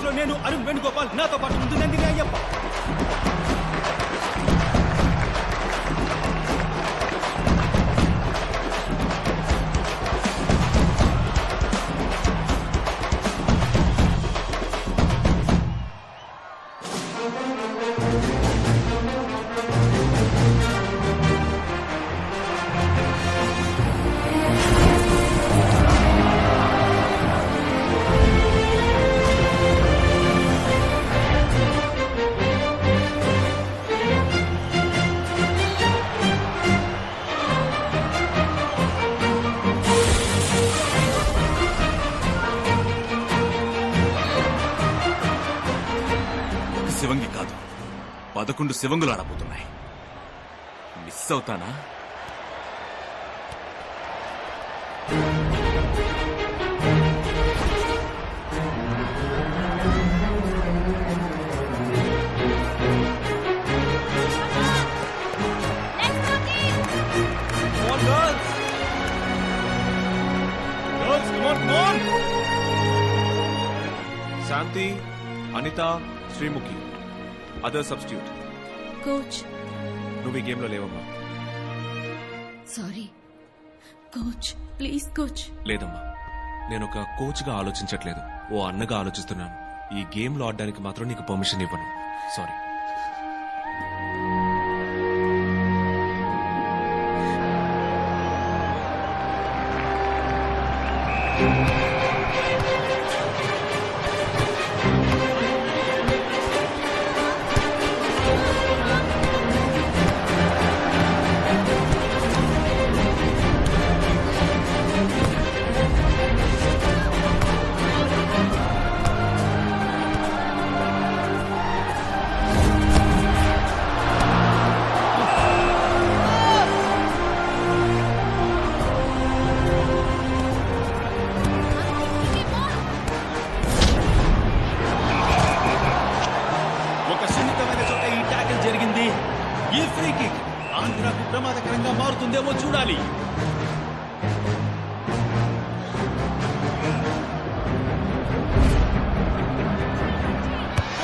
లో నేను అరుణ్ వేణుగోపాల్, నాతో పాటు ముందు నందిని అయ్యప్ప. శివంగి కాదు, 11 శివంగులు ఆడబోతున్నాయి. మిస్ అవుతానా? Shanti, Anitha, Sreemukhi, other substitute. Coach, నువ్వు ఈ గేమ్ లో లేవమ్మా. Sorry coach, please coach. లేదమ్మా, నేను ఒక కోచ్ గా ఆలోచించట్లేదు, ఓ అన్నగా ఆలోచిస్తున్నాను. ఈ గేమ్ లో ఆడడానికి మాత్రం నీకు పర్మిషన్ ఇవ్వను. సారీ. ఈ ఫ్రీ కిక్ ఆంధ్రాకు ప్రమాదకరంగా మారుతుందేమో చూడాలి.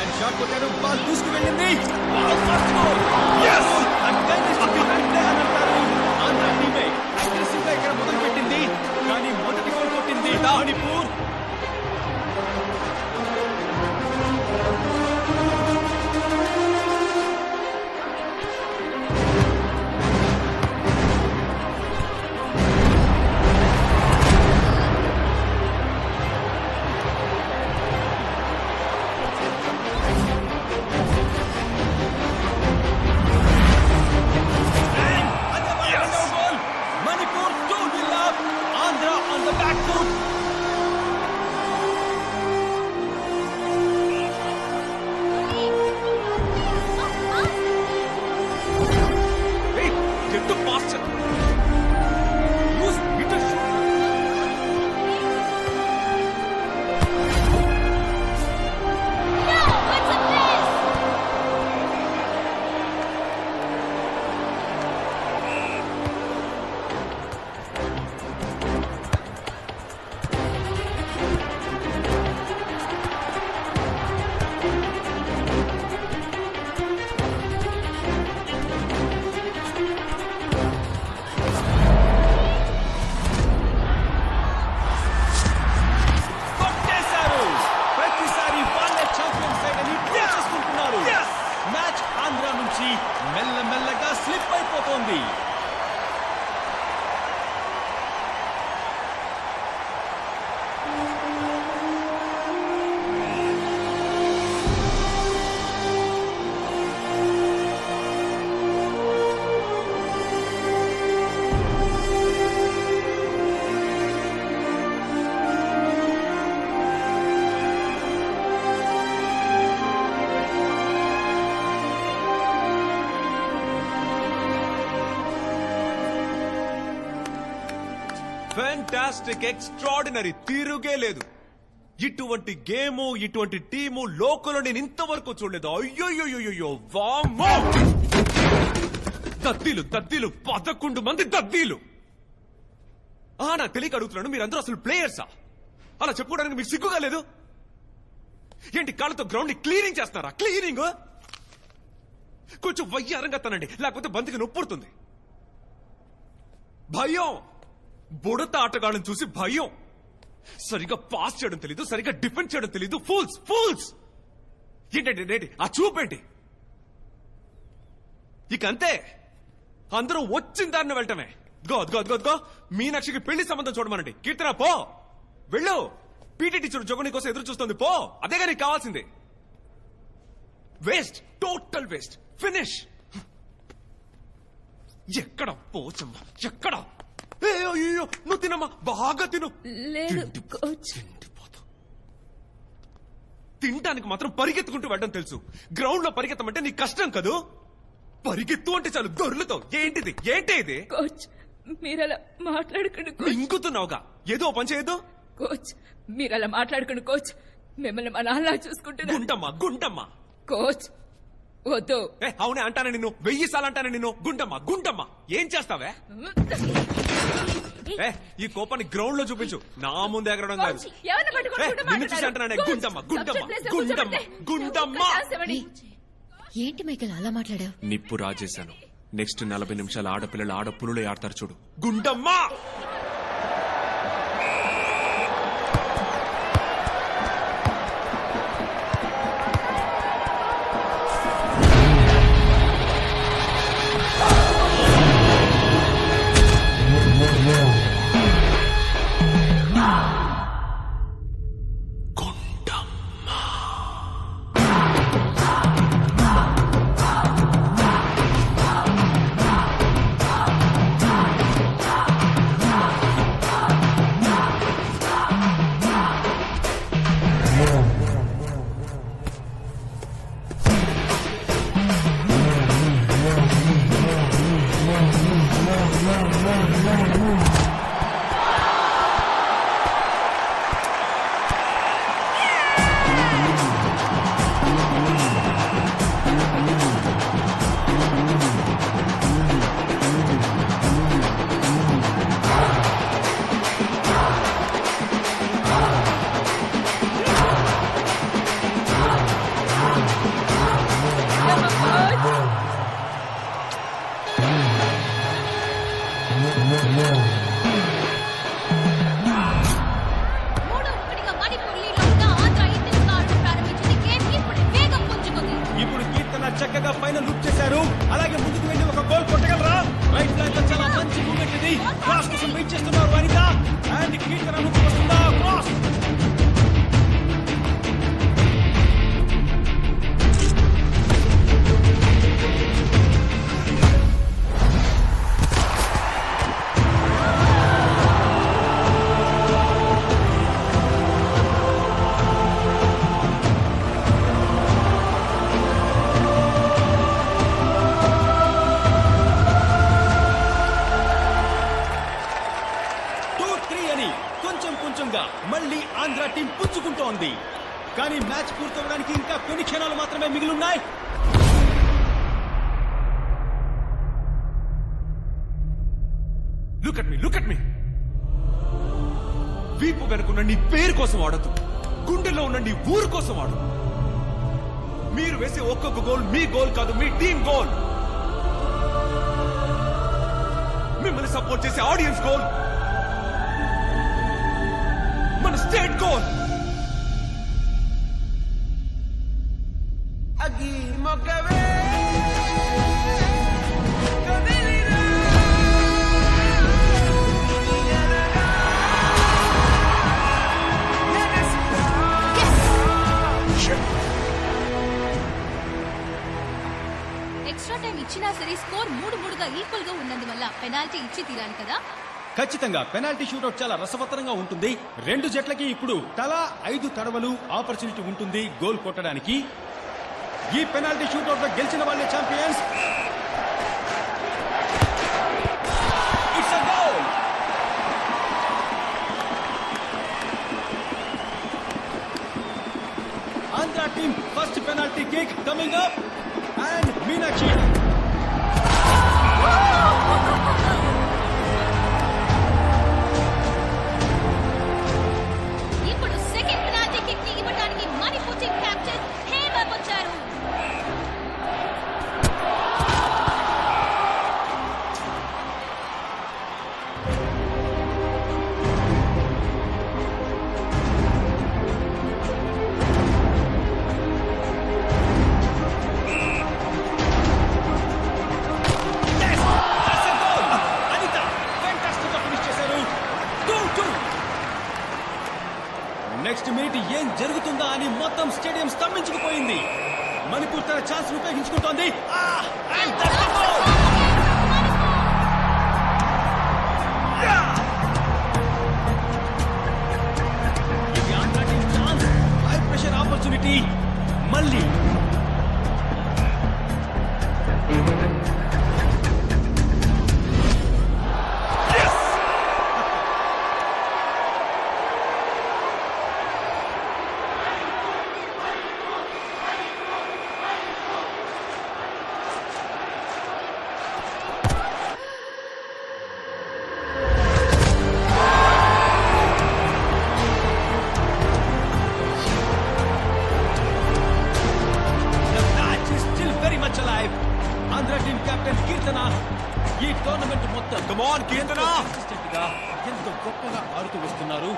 అండ్ షాట్ కొట్టారు, బాల్ దూసుకు వెళ్ళింది. ఆంధ్ర టీమే అగ్రెసివ్ గా ఇక్కడ మొదలు పెట్టింది, కానీ మొదటి గోల్ కొట్టింది మణిపూర్. మెల్లమెల్లగా స్లిప్ అయిపోతోంది. ఫ్యాంటాస్టిక్, ఎక్స్ట్రాడినరీ, తిరుగే లేదు. ఇటువంటి గేము, ఇటువంటి టీము లోకల్లో నేను ఇంతవరకు చూడలేదు. అయ్యోయ్యోయ్యో, వామ్మో! దద్దీలు 11 మంది దద్దీలు. నాకు తెలియక అడుగుతున్నాను, మీరందరూ అసలు ప్లేయర్సా? అలా చెప్పుకోవడానికి మీకు సిగ్గుగా లేదు? ఏంటి కాళ్ళతో గ్రౌండ్ ని క్లీనింగ్ చేస్తారా? క్లీనింగ్ కొంచెం వయ్యారంగా తనండి, లేకపోతే బంతికి నొప్పుడుతుంది. భయం, బుడత ఆటగాళ్ళని చూసి భయం. సరిగా పాస్ చేయడం తెలీదు, సరిగా డిఫెండ్ చేయడం తెలీదు. Fools fools. ఏంటంటే ఆ చూపేంటి? ఇక అంతే, అందరూ వచ్చిన దారిని వెళ్ళటమే. గో మీనాక్షికి పెళ్లి సంబంధం చూడమనండి. కీర్తన పో, వెళ్ళు. పీటీ టీచర్ జగన్ కోసం ఎదురు చూస్తుంది, పో. అదేగా నీకు కావాల్సింది. Waste, total waste. ఫినిష్. ఎక్కడ పోచమ్మా, ఎక్కడ? అయ్యో, నువ్వు తినమ్మా, బాగా తిను. లేదు కోచ్. తినడానికి మాత్రం పరిగెత్తుకుంటూ వెళ్ళడం తెలుసు. గ్రౌండ్ లో పరిగెత్తమంటే నీకు కష్టం కదూ. పరిగెత్తు అంటే చాలు దొర్లుతో. ఏంటిది, ఏంటి ఇది? కోచ్ మీరలా మాట్లాడకండి కోచ్. ఇంగుతున్నావుగా, ఏదో పని చేయదు. కోచ్ మీరలా మాట్లాడకండి కోచ్. మిమ్మల్ని మా నాన్నలా చూసుకుంటున్నా. గుంటమ్మా. కోచ్ వద్దు. అవునే అంటానే నిన్ను, 1000 సార్లు అంటానే నిన్ను. గుంటమ్మా ఏం చేస్తావే? ఈ కోపాన్ని గ్రౌండ్ లో చూపించు, నా ముందు ఎగరడం కాదు. నిన్ను చూసి అంటున్నానే. గుంటమ్మా. ఏంటి మైకల్ అలా మాట్లాడావు? నిప్పు రాజేశాను. నెక్స్ట్ 40 నిమిషాలు ఆడపిల్లలు ఆడపులులే ఆడతారు చూడు. గుంటమ్మా. ఇప్పుడు కీర్తన చక్కగా పైన లుక్ చేశారు. అలాగే ముందుకు వెళ్ళి ఒక గోల్ కొట్టగలరా? రైట్ లైన్ లో చాలా మంచి మూమెంట్ ఇది. క్రాస్ కోసం వెయిట్ చేస్తున్నారు వనిత. అండ్ కీర్తన ముందుకు వస్తుందా? క్రాస్. మళ్ళీ ఆంధ్ర టీం పుచ్చుకుంటోంది. కానీ మ్యాచ్ పూర్తవడానికి ఇంకా కొన్ని క్షణాలు మాత్రమే మిగిలిన్నాయి. లుక్ అట్ మీ. వీపు వెనుకున్న నీ పేరు కోసం ఆడదు, గుండెల్లో ఉన్న నీ ఊరు కోసం ఆడు. మీరు వేసే ఒక్కొక్క గోల్ మీ గోల్ కాదు, మీ టీం గోల్. మిమ్మల్ని సపోర్ట్ చేసే ఆడియన్స్ గోల్, మన state goal. Aquí Mocabé. Extra time ఇచ్చినా సరే స్కోర్ 3-3గా ఈక్వల్ గా ఉన్నందువల్ల పెనాల్టీ ఇచ్చి తీరాలి కదా. ఖచ్చితంగా పెనాల్టీ షూటౌట్ చాలా రసవత్తరంగా ఉంటుంది. రెండు జట్లకి ఇప్పుడు తలా 5 తడవలు ఆపర్చునిటీ ఉంటుంది గోల్ కొట్టడానికి. ఈ పెనాల్టీ షూటౌట్ లో గెలిచిన వాళ్ళే champions. It's a goal. Andhra team first penalty kick coming up and Meenakshi. ఇప్పుడు సెకండ్ పెనాల్టీ కిక్ ని ఇవ్వడానికి మణిపూర్ టీం జరుగుతుందా అని మొత్తం స్టేడియం స్తంభించుకుపోయింది. మణిపూర్ తన ఛాన్స్ ఉపయోగించుకుంటోంది. ఇది Andhra team chance. High pressure opportunity. మళ్ళీ ఆంధ్ర టీం కెప్టెన్ కీర్తన ఈ టోర్నమెంట్ మొత్తం కీర్తన ఎంతో గొప్పగా ఆడుతూ వస్తున్నారు.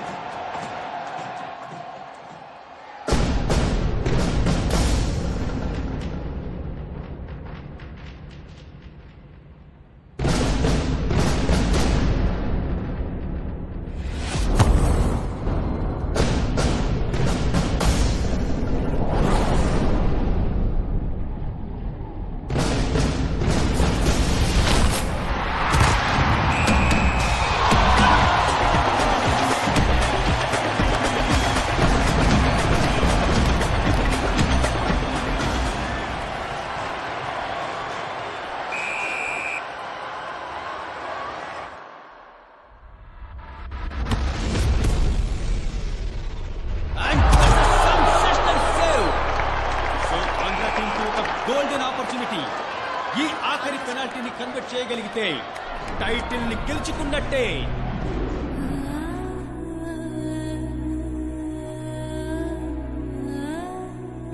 Golden opportunity. ఈ ఆఖరి పెనాల్టీని కన్వర్ట్ చేయగలిగితే టైటిల్ ని గెలుచుకున్నట్టే.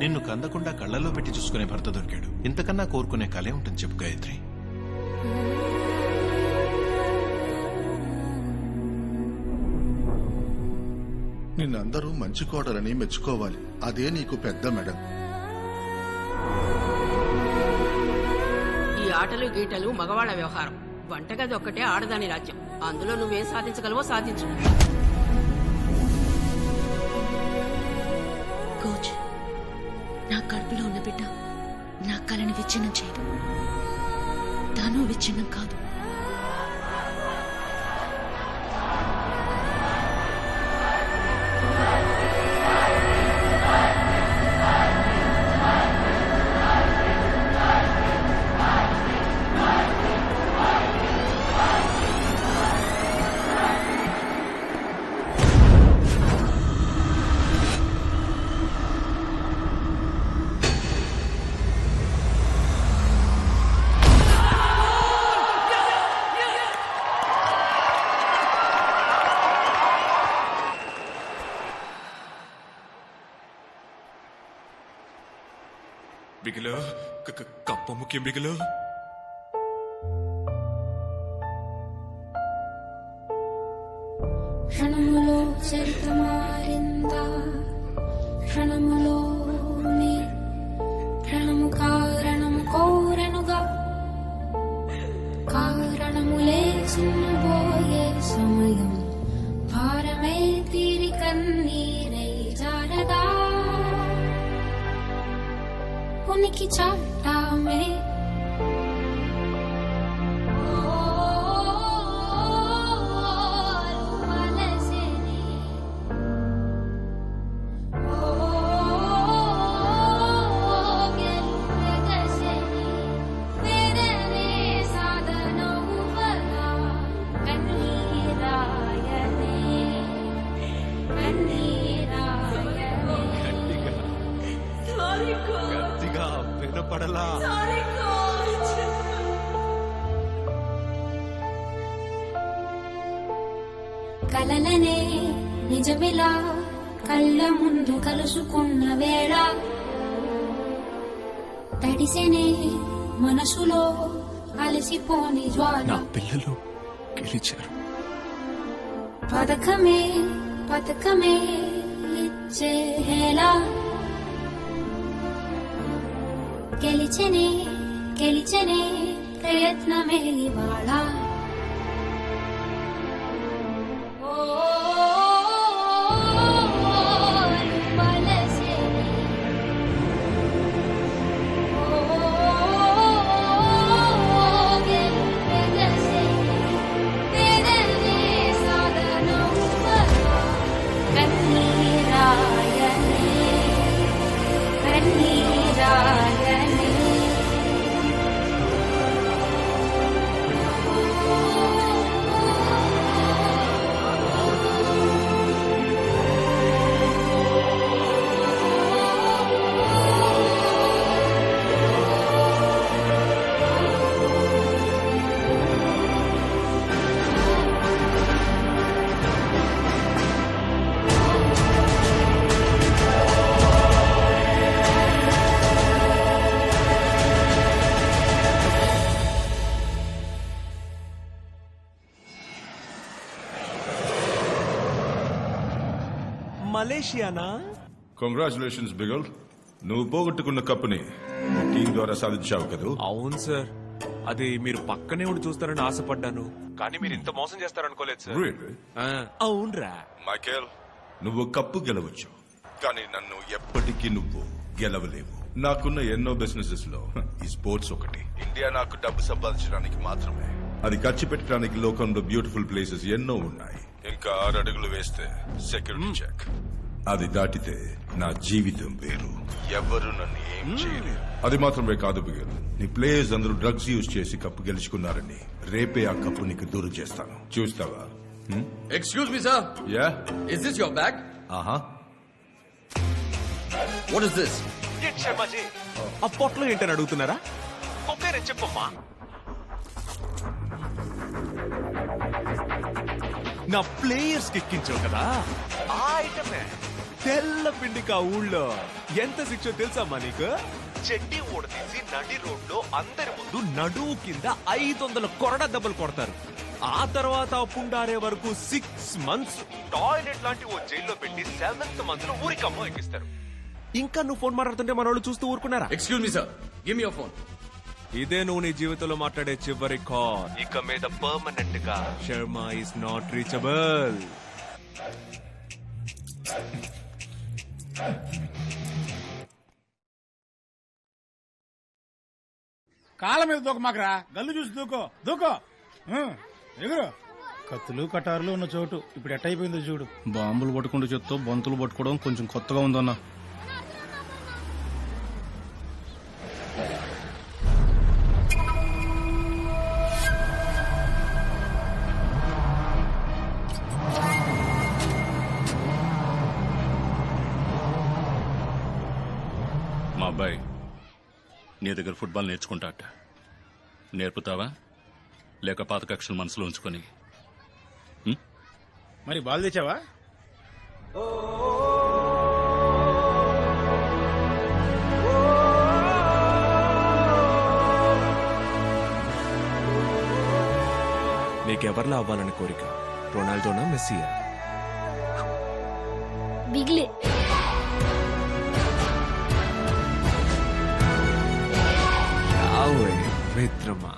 నిన్ను కందకుండా కళ్ళలో పెట్టి చూసుకునే భర్త దొరికాడు. ఇంతకన్నా కోరుకునే కలే ఉంటుంది చెప్పు గాయత్రి. నిన్నందరూ మంచి కోడలని మెచ్చుకోవాలి. అదే నీకు పెద్ద మెడల్. ఈ ఆటలు గీటలు మగవాళ్ల వ్యవహారం. వంటగది ఒక్కటే ఆడదాని రాజ్యం. అందులో నువ్వేం సాధించగలవో సాధించు. కోచ్, నా కడుపులో ఉన్న బిడ్డ నా కళని విచ్ఛిన్నం చేయదు. తాను విచ్ఛిన్నం కాదు. బిగిలో కప్ప ముఖ్యం. బిగిలో క్షణములో చరిత మారింద, క్షణములో క్షణము కారణము కోరనుగా, కారణములే చిన్నబోయే సమయం భారమే తీరి కన్నీరై జారదా, ఉనికి చాటామే వినపడలా. కలలనే నిజమిలా కళ్ళ ముందు కలుసుకున్న వేళ, తడిసెనే మనసులో అలసిపోని జ్వాల. నా పిల్లలు గెలిచారు. పథకమే పథకమే ఇచ్చేలా, గెలిచనే గెలిచనే ప్రయత్నమే ఇవాళ. ఓ మలేషియానా? కంగ్రాచులేషన్స్ బిగల్, నువ్వు పోగొట్టుకున్న కప్పుని టీం ద్వారా సాధించావు కదా. అవును సార్, అది మీరు పక్కనే ఉండి చూస్తారని ఆశపడ్డాను, కానీ మీరు ఇంత మోసం చేస్తారనుకోలేదు సార్. Really? అవునరా మైకేల్, నువ్వు కప్పు గెలవచ్చు, కానీ నన్ను ఎప్పటికీ నువ్వు గెలవలేవు. నాకున్న ఎన్నో బిజినెసెస్ లో ఈ స్పోర్ట్స్ ఒకటి. ఇండియా నాకు డబ్బు సంపాదించడానికి మాత్రమే, అది ఖర్చు పెట్టడానికి లోకంలో బ్యూటిఫుల్ ప్లేసెస్ ఎన్నో ఉన్నాయి. ఇంకా 6 అడుగులు వేస్తే సెక్యూరిటీ చెక్, అది దాటితే నా జీవితం వేరు, ఎవ్వరు నన్ను ఏం చేయలేరు. అది మాత్రమే కాదు బిగల్, నీ ప్లేయర్స్ అందరూ డ్రగ్స్ యూజ్ చేసి కప్పు గెలుచుకున్నారని రేపే ఆ కప్పు నీకు దూరం చేస్తాను, చూస్తావా? Excuse me, sir. Yeah? Is this your bag? What is this? Sharmaji, ఆ పొట్లో ఏంటని అడుగుతున్నారా? ఒకేరే చెప్పమ్మా. నా ప్లేయర్స్ కి ఎక్కించావు కదా, ఆ ఐటమే తెల్ల పిండికి ఆ ఊళ్ళో ఎంత శిక్ష తెలుసమ్మా నీకు? చెడ్డీ ఊడదీసి నడి రోడ్లో అందరి ముందు నడువు కింద 500 కొరడా దెబ్బలు కొడతారు. ఆ తర్వాత పుండారే వరకు 6 months టాయిలెట్ లాంటి ఓ జైల్లో పెట్టి 7th month లో ఊరికమ్మ ఎక్కిస్తారు. ఇంకా నువ్వు ఫోన్ మాట్లాడుతుంటే మన వాళ్ళు చూస్తూ ఊరుకున్నారా? Excuse me, sir. Give me your phone. ఇదే నువ్వు నీ జీవితంలో మాట్లాడే చివరి కాల్. ఇక మీద పర్మనెంట్ గా శర్మ ఈస్ నాట్ రీచబుల్. కాళ్ళ మీద దూకమాకరా, గల్లు చూసి దూకో దూకో. ఎగురు. కత్తులు కటారులు ఉన్న చోటు ఇప్పుడు ఎట్టయిపోయిందో చూడు. బాంబులు పట్టుకుంటూ చెప్తూ బంతులు పట్టుకోవడం కొంచెం కొత్తగా ఉందన్నా. మా అబ్బాయి నీ దగ్గర ఫుట్బాల్ నేర్చుకుంటాట, నేర్పుతావా లేక పాత కక్షలు మనసులో ఉంచుకొని? మరి బాల్ తెచ్చావా? నీకెవర్లా అవ్వాలని కోరిక? రొనాల్డోనా, మెస్సియా? బిగ్లే. మిత్రమా.